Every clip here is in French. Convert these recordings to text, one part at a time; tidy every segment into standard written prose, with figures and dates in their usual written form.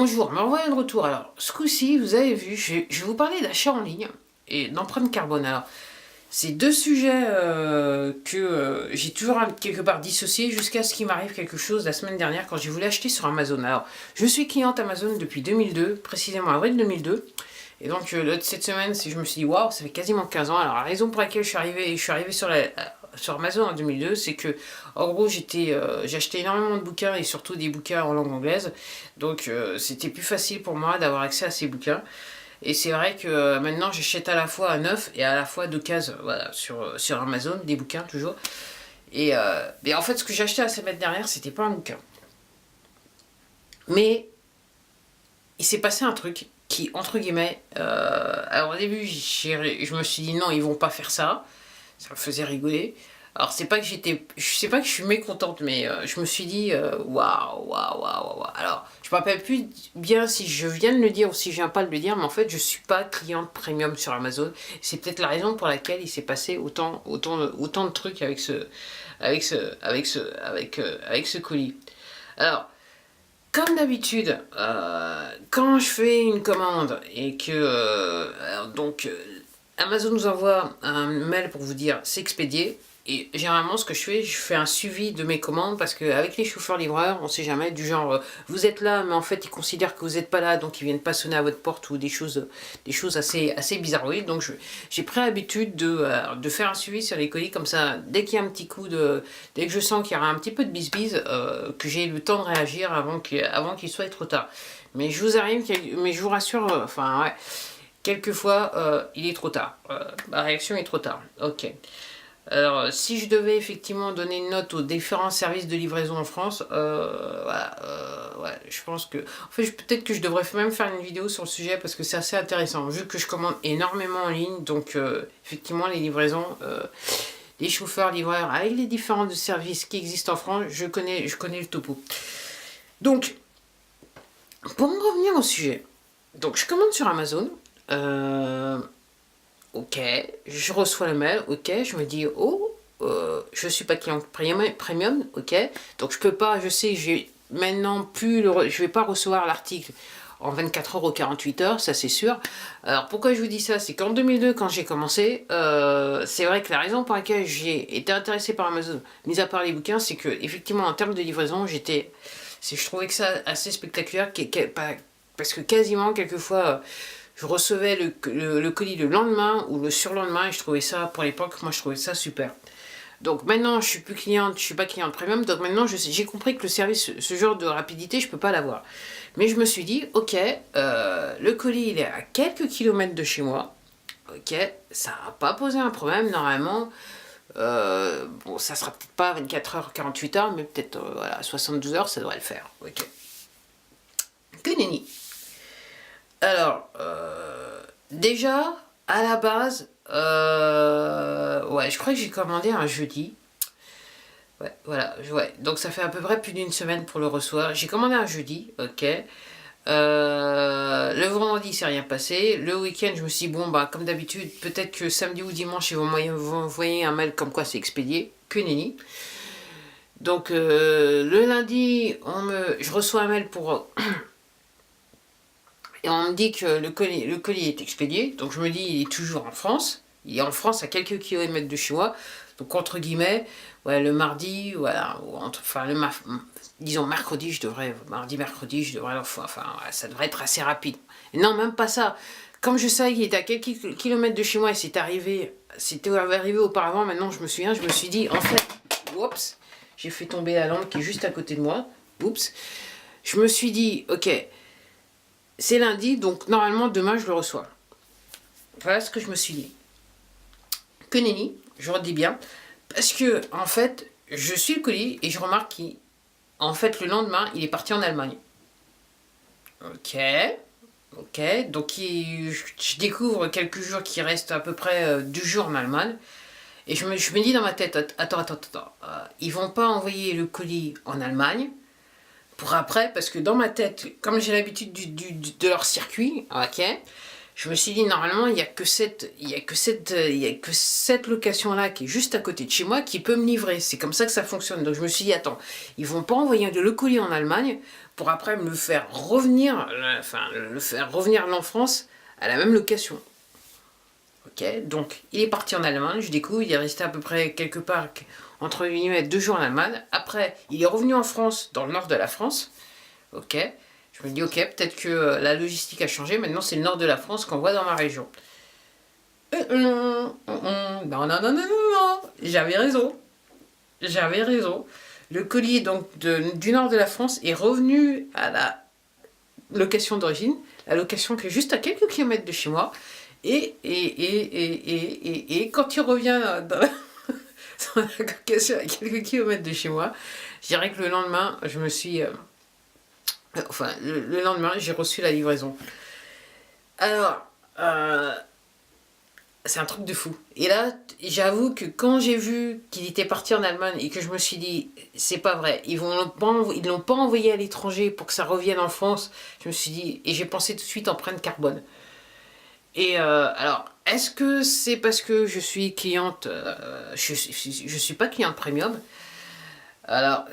Bonjour, me revoilà de retour. Alors, ce coup-ci, vous avez vu, je vais vous parler d'achat en ligne et d'empreinte carbone. Alors, c'est deux sujets que j'ai toujours quelque part dissociés jusqu'à ce qu'il m'arrive quelque chose la semaine dernière quand j'ai voulu acheter sur Amazon. Alors, je suis cliente Amazon depuis 2002, précisément avril 2002. Et donc, cette semaine, je me suis dit, waouh, ça fait quasiment 15 ans. Alors, la raison pour laquelle je suis arrivé sur Amazon en 2002, c'est que, en gros, j'achetais énormément de bouquins et surtout des bouquins en langue anglaise. Donc, c'était plus facile pour moi d'avoir accès à ces bouquins. Et c'est vrai que maintenant, j'achète à la fois à neuf et à la fois d'occasion, voilà, sur Amazon, des bouquins toujours. Mais en fait, ce que j'ai acheté la semaine dernière, c'était pas un bouquin. Mais il s'est passé un truc qui, entre guillemets, alors au début, je me suis dit non, ils vont pas faire ça. Ça me faisait rigoler. Alors c'est pas que je suis mécontente, mais je me suis dit waouh, waouh, waouh, waouh. Alors je me rappelle plus bien si je viens de le dire ou si je viens pas de le dire, mais en fait je suis pas cliente premium sur Amazon. C'est peut-être la raison pour laquelle il s'est passé autant de trucs avec ce colis. Alors comme d'habitude, quand je fais une commande et que Amazon nous envoie un mail pour vous dire c'est expédié. Et généralement, ce que je fais un suivi de mes commandes parce qu'avec les chauffeurs-livreurs, on sait jamais, du genre vous êtes là, mais en fait ils considèrent que vous n'êtes pas là, donc ils viennent pas sonner à votre porte ou des choses assez bizarroïdes. Donc j'ai pris l'habitude de faire un suivi sur les colis comme ça, dès qu'il y a un petit dès que je sens qu'il y aura un petit peu de bisbise, que j'ai le temps de réagir avant qu'il soit trop tard. Mais je vous rassure, enfin ouais. Quelquefois, il est trop tard. Ma réaction est trop tard. Ok. Alors, si je devais effectivement donner une note aux différents services de livraison en France, voilà, ouais, je pense que... En fait, peut-être que je devrais même faire une vidéo sur le sujet parce que c'est assez intéressant. Vu que je commande énormément en ligne, donc effectivement, les livraisons, les chauffeurs, livreurs, avec les différents services qui existent en France, je connais le topo. Donc, pour en revenir au sujet, donc je commande sur Amazon. Ok, je reçois le mail, ok, je me dis, oh, je suis pas client premium, ok, donc je peux pas, je sais, j'ai maintenant plus, je vais pas recevoir l'article en 24 heures ou 48 heures, ça c'est sûr. Alors pourquoi je vous dis ça, c'est qu'en 2002, quand j'ai commencé, c'est vrai que la raison pour laquelle j'ai été intéressée par Amazon, mis à part les bouquins, c'est que effectivement en termes de livraison, je trouvais que ça assez spectaculaire, parce que quasiment quelquefois je recevais le colis le lendemain ou le surlendemain et je trouvais ça, pour l'époque, moi je trouvais ça super. Donc maintenant je suis pas cliente premium, donc maintenant j'ai compris que le service, ce genre de rapidité, je peux pas l'avoir. Mais je me suis dit, ok, le colis il est à quelques kilomètres de chez moi, ok, ça va pas poser un problème normalement. Bon, ça sera peut-être pas 24 heures, 48 heures, mais peut-être voilà, 72 heures, ça devrait le faire. Ok. Que nenni. Alors, déjà, à la base, ouais, je crois que j'ai commandé un jeudi. Ouais, voilà, ouais. Donc ça fait à peu près plus d'une semaine pour le recevoir. J'ai commandé un jeudi, ok. Le vendredi, c'est rien passé. Le week-end, je me suis dit, bon, bah, comme d'habitude, peut-être que samedi ou dimanche, ils vont m'envoyer un mail comme quoi c'est expédié. Que nenni. Donc, le lundi, je reçois un mail pour... Et on me dit que le colis est expédié, donc je me dis il est toujours en France. Il est en France à quelques kilomètres de chez moi. Donc entre guillemets, ouais, le mardi, voilà, disons mercredi, mercredi, je devrais enfin, ouais, ça devrait être assez rapide. Et non, même pas ça. Comme je savais qu'il était à quelques kilomètres de chez moi et c'était arrivé auparavant, maintenant je me suis dit, en fait, oups, j'ai fait tomber la lampe qui est juste à côté de moi. Oups. Je me suis dit, ok, c'est lundi, donc normalement demain je le reçois. Voilà ce que je me suis dit. Que nenni, je redis bien, parce que en fait, je suis le colis et je remarque qu'en fait le lendemain, il est parti en Allemagne. Ok, donc je découvre quelques jours qu'il reste à peu près 2 jours en Allemagne. Et je me dis dans ma tête, attends, ils vont pas envoyer le colis en Allemagne pour après, parce que dans ma tête, comme j'ai l'habitude de leur circuit, ok, Je me suis dit, normalement, il y a que cette location-là qui est juste à côté de chez moi qui peut me livrer. C'est comme ça que ça fonctionne. Donc je me suis dit, attends, ils vont pas envoyer le colis en Allemagne pour après me le faire revenir, en France à la même location. Ok, donc il est parti en Allemagne, je découvre, il est resté à peu près quelque part entre 2 jours en Allemagne. Après, il est revenu en France, dans le nord de la France. Ok, je me dis, ok, peut-être que la logistique a changé. Maintenant, c'est le nord de la France qu'on voit dans ma région. Non, non, non, non, non, non. J'avais raison. J'avais raison. Le colis donc du nord de la France est revenu à la location d'origine, la location qui est juste à quelques kilomètres de chez moi. Et quand il revient dans la location à quelques kilomètres de chez moi, je dirais que le lendemain, je me suis... enfin, le lendemain, j'ai reçu la livraison. Alors, c'est un truc de fou. Et là, j'avoue que quand j'ai vu qu'il était parti en Allemagne et que je me suis dit, c'est pas vrai, ils l'ont pas envoyé à l'étranger pour que ça revienne en France, je me suis dit, et j'ai pensé tout de suite empreinte carbone. Et alors, est-ce que c'est parce que je suis cliente, je suis pas cliente premium? Alors,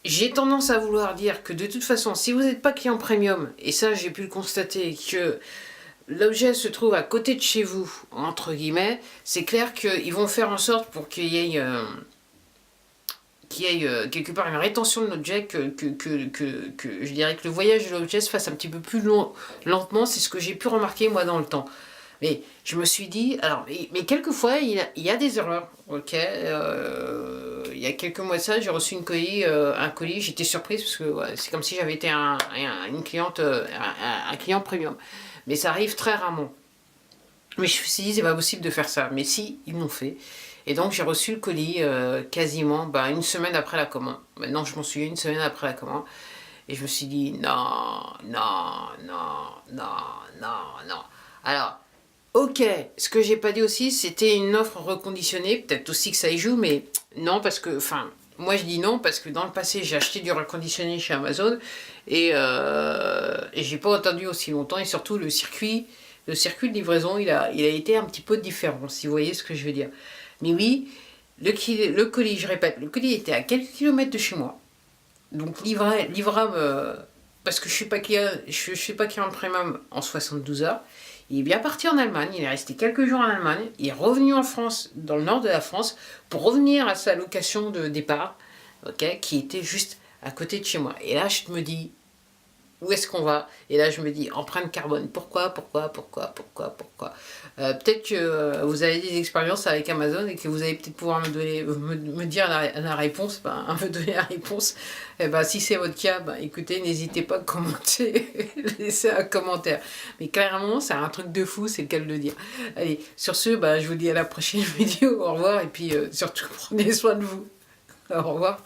j'ai tendance à vouloir dire que de toute façon, si vous n'êtes pas client premium, et ça j'ai pu le constater, que l'objet se trouve à côté de chez vous, entre guillemets, c'est clair qu'ils vont faire en sorte pour qu'il y ait, quelque part une rétention de l'objet, que je dirais que le voyage de l'objet se fasse un petit peu plus lentement, c'est ce que j'ai pu remarquer moi dans le temps. Mais je me suis dit, alors, mais quelquefois il y a des erreurs, ok. Il y a quelques mois de ça, j'ai reçu un colis, j'étais surprise parce que ouais, c'est comme si j'avais été une cliente, un client premium. Mais ça arrive très rarement. Mais je me suis dit, c'est pas possible de faire ça. Mais si, ils l'ont fait. Et donc j'ai reçu le colis quasiment une semaine après la commande. Maintenant je m'en souviens, une semaine après la commande. Et je me suis dit, non, non, non, non, non, non. Alors, ok, ce que j'ai pas dit aussi, c'était une offre reconditionnée. Peut-être aussi que ça y joue, mais non, parce que, enfin, moi je dis non, parce que dans le passé, j'ai acheté du reconditionné chez Amazon et j'ai pas attendu aussi longtemps. Et surtout, le circuit de livraison, il a été un petit peu différent, si vous voyez ce que je veux dire. Mais oui, le colis, je répète, le colis était à quelques kilomètres de chez moi. Donc livrable, parce que je suis pas client premium en 72 heures. Il est bien parti en Allemagne, il est resté quelques jours en Allemagne, il est revenu en France, dans le nord de la France, pour revenir à sa location de départ, ok, qui était juste à côté de chez moi. Et là, je me dis, où est-ce qu'on va? Et là, je me dis, empreinte carbone. Pourquoi? Peut-être que vous avez des expériences avec Amazon et que vous allez peut-être pouvoir me dire la réponse, me donner la réponse. Et si c'est votre cas, écoutez, n'hésitez pas à commenter, laissez un commentaire. Mais clairement, c'est un truc de fou, c'est le cas de le dire. Allez, sur ce, je vous dis à la prochaine vidéo. Au revoir et puis surtout, prenez soin de vous. Au revoir.